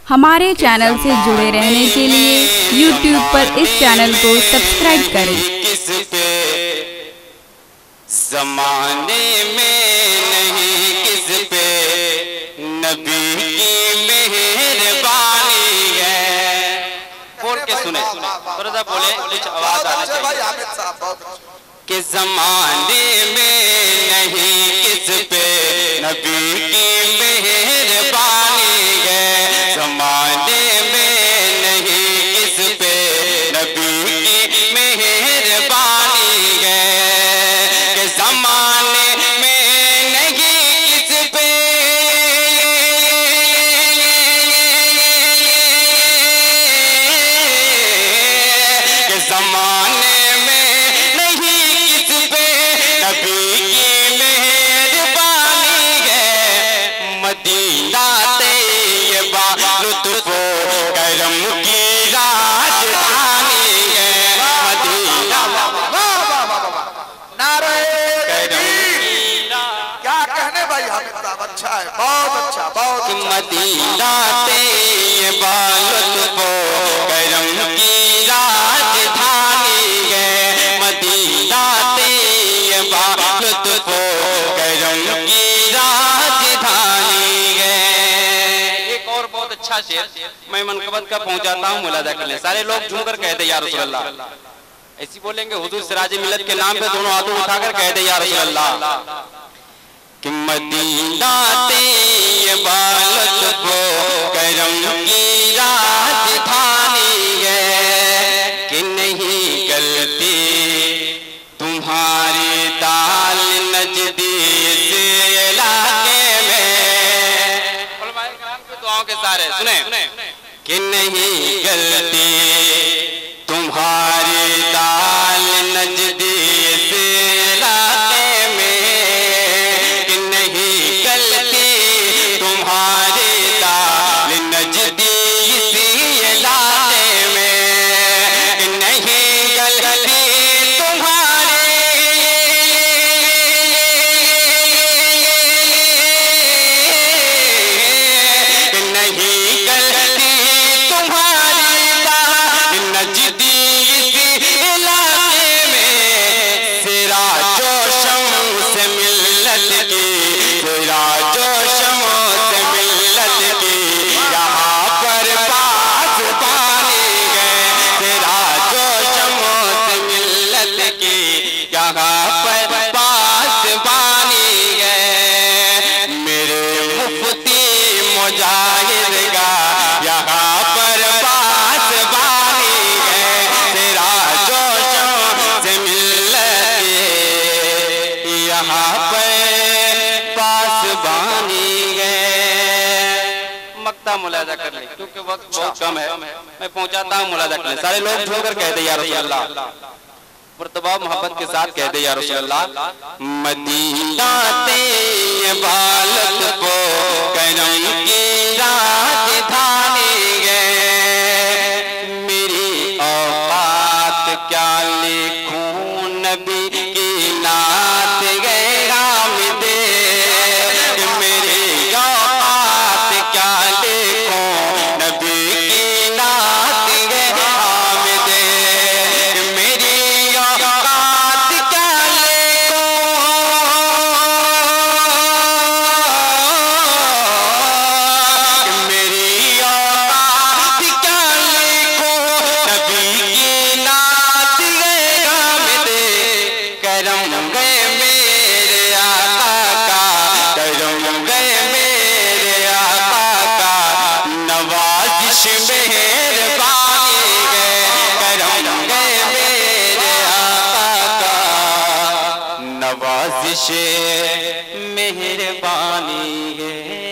ہمارے چینل سے جڑے رہنے کے لیے یوٹیوب پر اس چینل کو سبسکرائب کریں۔ کس پہ زمانے میں نہیں کس پہ نبی کی مہربانی ہے۔ بول کے سنیں، تھوڑا سا بولے، کچھ آواز آنا چاہیے۔ کہ زمانے میں نہیں کس پہ نبی کی مہربانی ہے، زمانے میں نہیں کس پہ نبی کی مہربانی ہے، کہ زمانے میں نہیں کس پہ کہ زمانے مدینہ طیبہ لطف و کرم کی راجدھانی ہے، مدینہ نعرہ کرم کی کیا کہنے بھائی حامد صاحب، اچھا ہے، بہت اچھا، بہت اچھا۔ مدینہ طیبہ لطف و کرم کی راجدھانی ہے، مدینہ طیبہ لطف و کرم کی راجدھانی ہے۔ ایک اور بہت اچھا شعر میں منقبت کا پہنچاتا ہوں، ملاحظہ کر لیں، سارے لوگ جھوم کر کہتے یا رسول اللہ، ایسی بولیں گے حضور سراج ملت کے نام پہ دونوں ہاتھوں اٹھا کر کہتے یا رسول اللہ، کہ مدینہ طیبہ لطف و کرم کی راجدھانی ہے، کہ نہیں گلتی تمہاری دال نجدی سے علاقے میں، علماء کرام کے دعاؤں کے سارے سنیں، کہ نہیں گلتی تمہاری دال نجدی سے علاقے میں، کہ نہیں گلتی تمہاری دال نجدی سے علاقے میں، کہ نہیں گلتی ملاحظہ کر لیں کیونکہ وقت بہت کم ہے، میں پہنچاتا ہوں، ملاحظہ کر لیں، سارے لوگ جھوم کر کہتے یا رسول اللہ، مرتبہ محبت کے ساتھ کہتے یا رسول اللہ، مدینہ طیبہ لطف و کرم کی راجدھانی ہے، میری اوقات کیا لکھوں نبی کی نعت ہے حامد، میری اوقات کیا نوازش مہربانی ہے۔